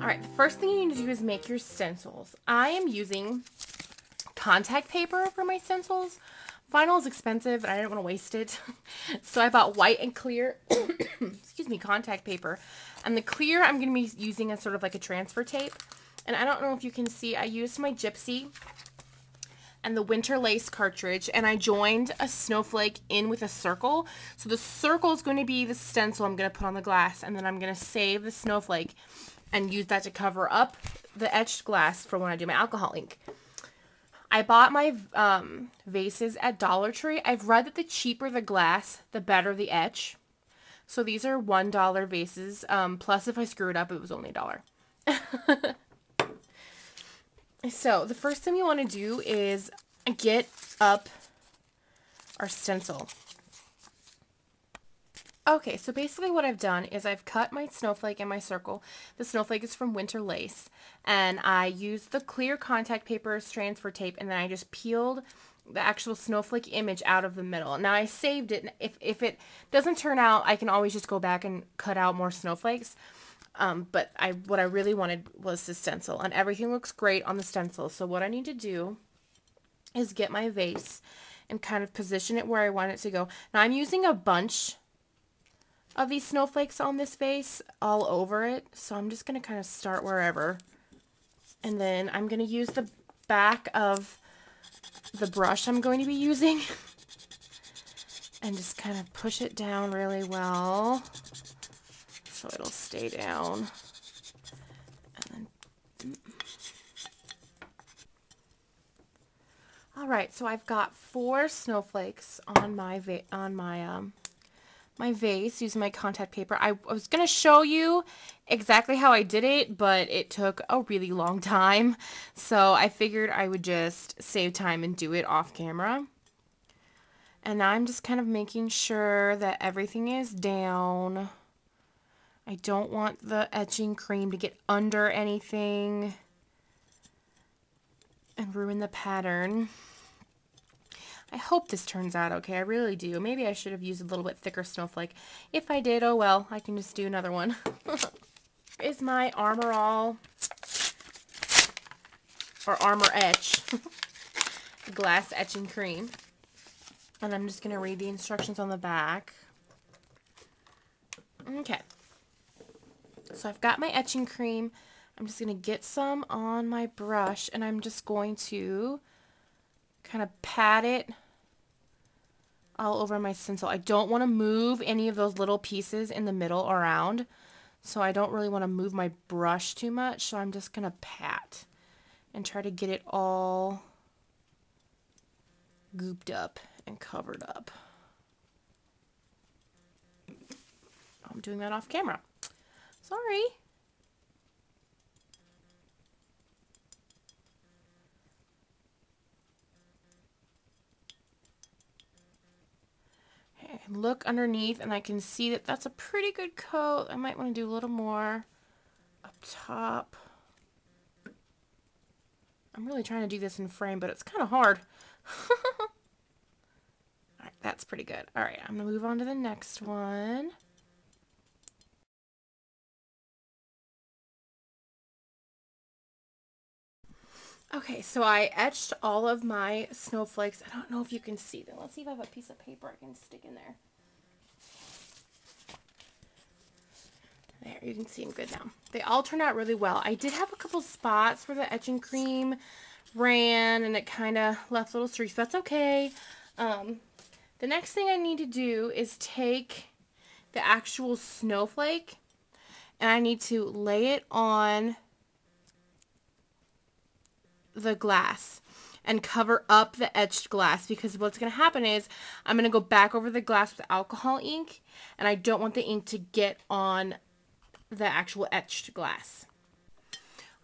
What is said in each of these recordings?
Alright, the first thing you need to do is make your stencils. I am using contact paper for my stencils. Vinyl is expensive and I didn't want to waste it. So I bought white and clear, excuse me, contact paper. And the clear I'm going to be using as sort of like a transfer tape. And I don't know if you can see, I used my Gypsy and the winter lace cartridge, and I joined a snowflake in with a circle. So the circle is going to be the stencil I'm going to put on the glass, and then I'm going to save the snowflake and use that to cover up the etched glass for when I do my alcohol ink. I bought my vases at Dollar Tree. I've read that the cheaper the glass, the better the etch. So these are $1 vases, plus if I screw it up, it was only $1. So the first thing we want to do is get up our stencil. Okay, so basically what I've done is I've cut my snowflake in my circle. The snowflake is from Winter Lace, and I used the clear contact paper as transfer tape, and then I just peeled the actual snowflake image out of the middle. Now I saved it. If it doesn't turn out, I can always just go back and cut out more snowflakes. But what I really wanted was the stencil, and everything looks great on the stencil. So what I need to do is get my vase and kind of position it where I want it to go. Now I'm using a bunch of these snowflakes on this vase all over it, so I'm just going to kind of start wherever. And then I'm going to use the back of the brush I'm going to be using and just kind of push it down really well so it'll stay down. And then, all right, so I've got 4 snowflakes on my my vase using my contact paper. I was going to show you exactly how I did it, but it took a really long time. So I figured I would just save time and do it off camera. And now I'm just kind of making sure that everything is down. I don't want the etching cream to get under anything and ruin the pattern. I hope this turns out okay. I really do. Maybe I should have used a little bit thicker snowflake. If I did, oh well. I can just do another one. Is my Armor All or Armor Etch glass etching cream. And I'm just going to read the instructions on the back. Okay. So I've got my etching cream. I'm just going to get some on my brush, and I'm just going to kind of pat it all over my stencil. I don't want to move any of those little pieces in the middle around, so I don't really want to move my brush too much, so I'm just going to pat and try to get it all gooped up and covered up. I'm doing that off camera. Sorry. Okay, look underneath and I can see that that's a pretty good coat. I might want to do a little more up top. I'm really trying to do this in frame, but it's kind of hard. Alright, that's pretty good. Alright, I'm going to move on to the next one. Okay, so I etched all of my snowflakes. I don't know if you can see them. Let's see if I have a piece of paper I can stick in there. There, you can see them good now. They all turned out really well. I did have a couple spots where the etching cream ran and it kind of left little streaks. That's okay. The next thing I need to do is take the actual snowflake and I need to lay it on the glass and cover up the etched glass, because what's going to happen is I'm going to go back over the glass with alcohol ink, and I don't want the ink to get on the actual etched glass.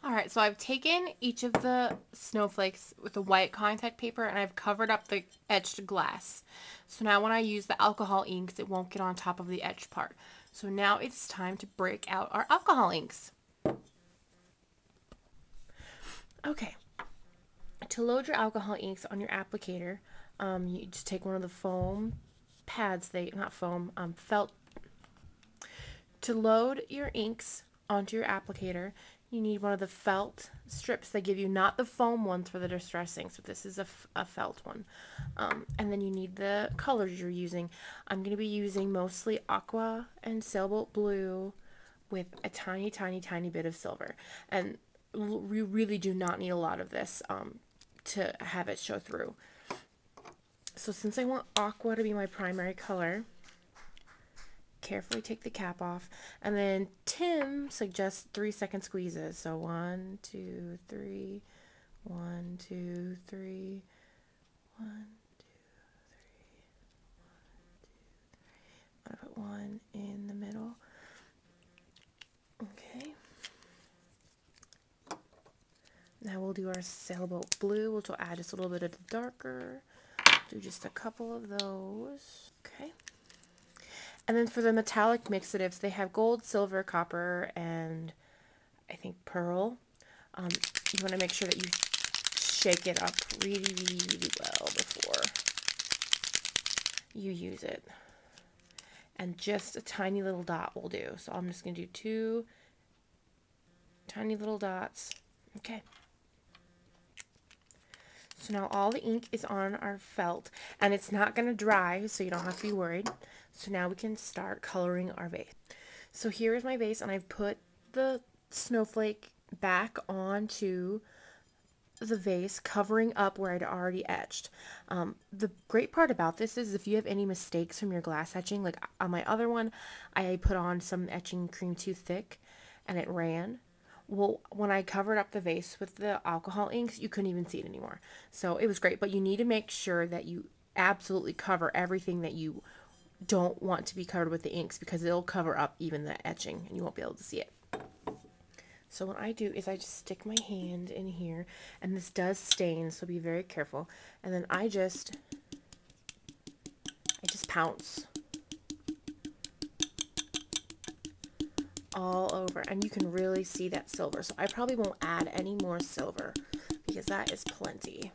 Alright, so I've taken each of the snowflakes with the white contact paper and I've covered up the etched glass. So now when I use the alcohol inks, it won't get on top of the etched part. So now it's time to break out our alcohol inks. Okay. To load your alcohol inks on your applicator, you just take one of the foam pads, felt. To load your inks onto your applicator, You need one of the felt strips they give you, not the foam ones for the distressing. So this is a felt one. And then you need the colors you're using. I'm going to be using mostly aqua and sailboat blue with a tiny, tiny, tiny bit of silver. And we really do not need a lot of this to have it show through. So since I want aqua to be my primary color, carefully take the cap off, and then Tim suggests 3-second squeezes. So 1, 2, 3, 1, 2, 3, 1, 2, 3, 1, 2, 3. I'm gonna put one in the middle. Okay. Now we'll do our sailboat blue, which will add just a little bit of the darker. Do just a couple of those. Okay. And then for the metallic mixatives, they have gold, silver, copper, and I think pearl. You want to make sure that you shake it up really, really, really well before you use it. And just a tiny little dot will do. So I'm just going to do 2 tiny little dots. Okay. So now all the ink is on our felt, and it's not going to dry, so you don't have to be worried. So now we can start coloring our vase. So here is my vase, and I've put the snowflake back onto the vase, covering up where I'd already etched. The great part about this is if you have any mistakes from your glass etching, like on my other one, I put on some etching cream too thick, and it ran. Well, when I covered up the vase with the alcohol inks, you couldn't even see it anymore. So it was great, but you need to make sure that you absolutely cover everything that you don't want to be covered with the inks, because it'll cover up even the etching and you won't be able to see it. So what I do is I just stick my hand in here, and this does stain, so be very careful. And then I just pounce all over, and you can really see that silver. So I probably won't add any more silver because that is plenty.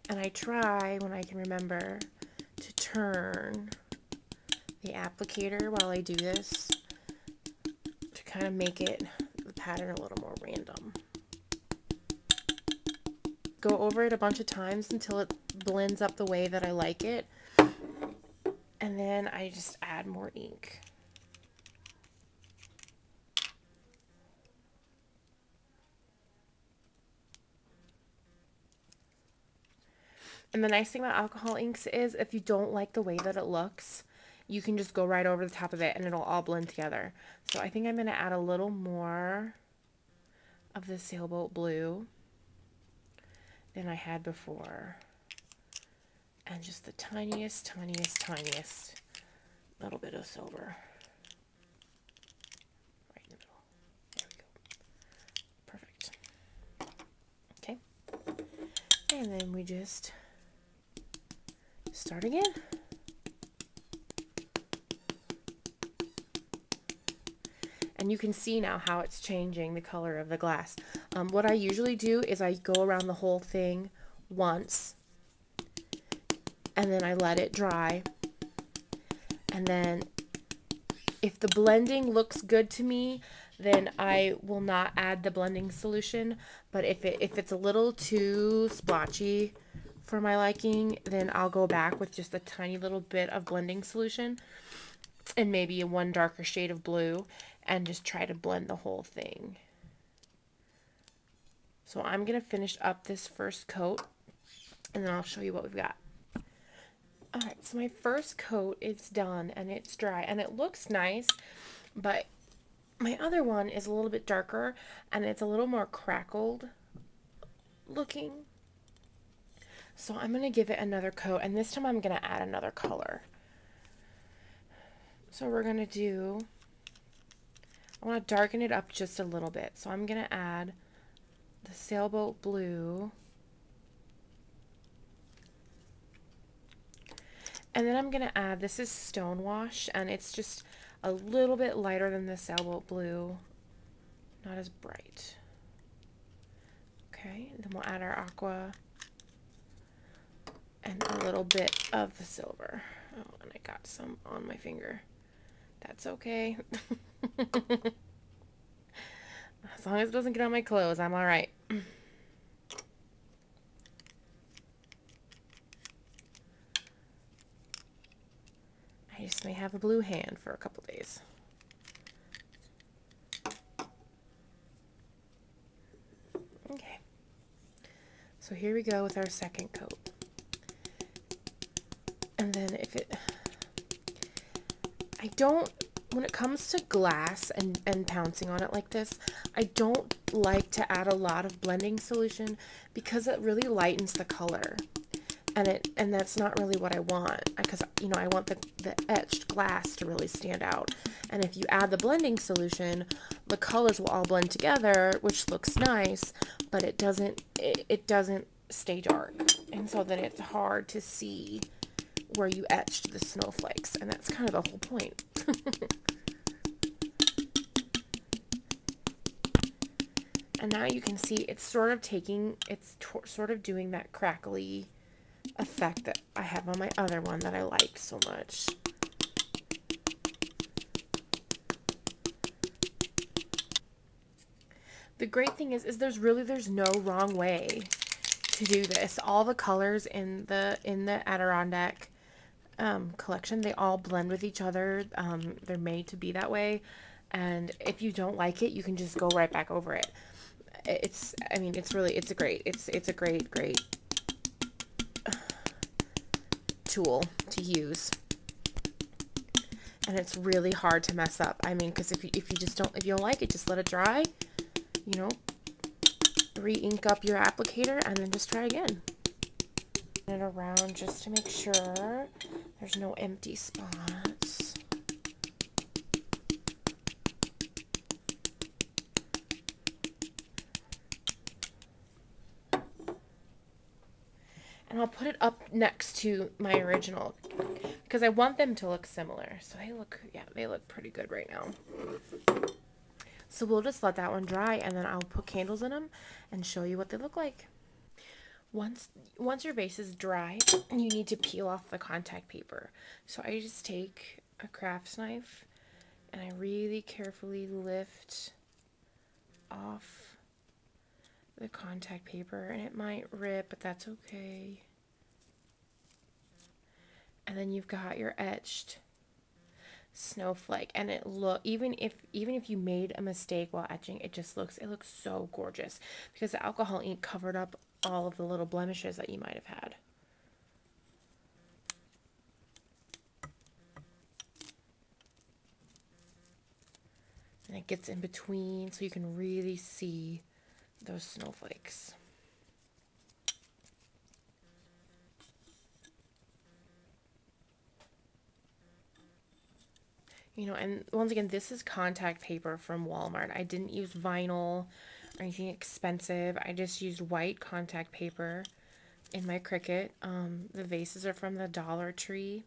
And I try, when I can remember, to turn the applicator while I do this to kind of make it, the pattern, a little more random. Go over it a bunch of times until it blends up the way that I like it, and then I just add more ink. And the nice thing about alcohol inks is if you don't like the way that it looks, you can just go right over the top of it and it'll all blend together. So I think I'm going to add a little more of the sailboat blue than I had before. And just the tiniest, tiniest, tiniest little bit of silver. Right in the middle. There we go. Perfect. Okay. And then we just start again. And you can see now how it's changing the color of the glass. What I usually do is I go around the whole thing once, and then I let it dry. And then if the blending looks good to me, then I will not add the blending solution. But if it's a little too splotchy for my liking, then I'll go back with just a tiny little bit of blending solution and maybe one darker shade of blue, and just try to blend the whole thing. So I'm going to finish up this first coat, and then I'll show you what we've got. Alright, so my first coat is done, and it's dry, and it looks nice, but my other one is a little bit darker, and it's a little more crackled looking. So I'm going to give it another coat, and this time I'm going to add another color. So we're going to do, I want to darken it up just a little bit. So I'm going to add the sailboat blue. And then I'm going to add, this is Stonewash, and it's just a little bit lighter than the sailboat blue. Not as bright. Okay, and then we'll add our aqua and a little bit of the silver. Oh, and I got some on my finger. That's okay. As long as it doesn't get on my clothes, I'm all right. I just may have a blue hand for a couple days. Okay. So here we go with our second coat. And then when it comes to glass and pouncing on it like this, I don't like to add a lot of blending solution because it really lightens the color. And that's not really what I want, because I want the etched glass to really stand out. And if you add the blending solution, the colors will all blend together, which looks nice, but it doesn't stay dark. And so then it's hard to see where you etched the snowflakes, and that's kind of the whole point. And now you can see it's sort of doing that crackly effect that I have on my other one that I liked so much. The great thing is there's no wrong way to do this. All the colors in the Adirondack collection, they all blend with each other. They're made to be that way, and if you don't like it, you can just go right back over it. It's a great tool to use, and it's really hard to mess up. I mean, because if you don't like it, just let it dry. Re-ink up your applicator and then just try again. It around just to make sure there's no empty spots. And I'll put it up next to my original because I want them to look similar. So they look pretty good right now. So we'll just let that one dry, and then I'll put candles in them and show you what they look like. Once your base is dry, you need to peel off the contact paper. So I just take a crafts knife and I really carefully lift off the contact paper, and it might rip, but that's okay. And then you've got your etched snowflake, and even if you made a mistake while etching, it looks so gorgeous because the alcohol ink covered up all of the little blemishes that you might have had. And it gets in between so you can really see those snowflakes. And once again, this is contact paper from Walmart. I didn't use vinyl or anything expensive. I just used white contact paper in my Cricut. The vases are from the Dollar Tree.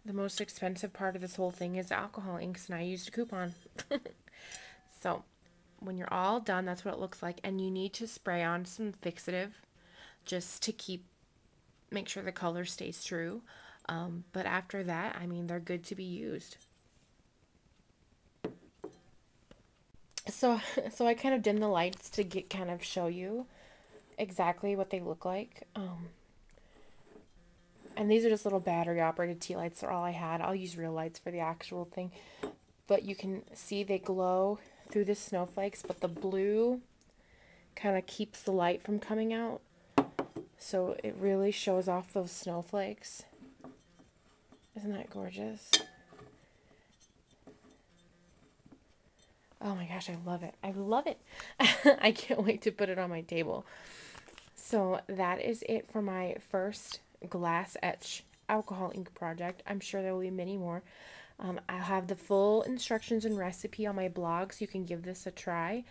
The most expensive part of this whole thing is alcohol inks, and I used a coupon. So when you're all done, that's what it looks like. And you need to spray on some fixative just to make sure the color stays true. But after that, they're good to be used. So I kind of dim the lights to show you exactly what they look like. And these are just little battery operated tea lights. They're all I had. I'll use real lights for the actual thing. But you can see they glow through the snowflakes, but the blue kind of keeps the light from coming out. So it really shows off those snowflakes. Isn't that gorgeous? Oh my gosh, I love it. I love it. I can't wait to put it on my table. So that is it for my first glass etch alcohol ink project. I'm sure there will be many more. I'll have the full instructions and recipe on my blog so you can give this a try.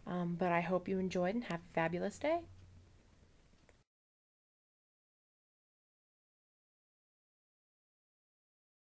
But I hope you enjoyed and have a fabulous day.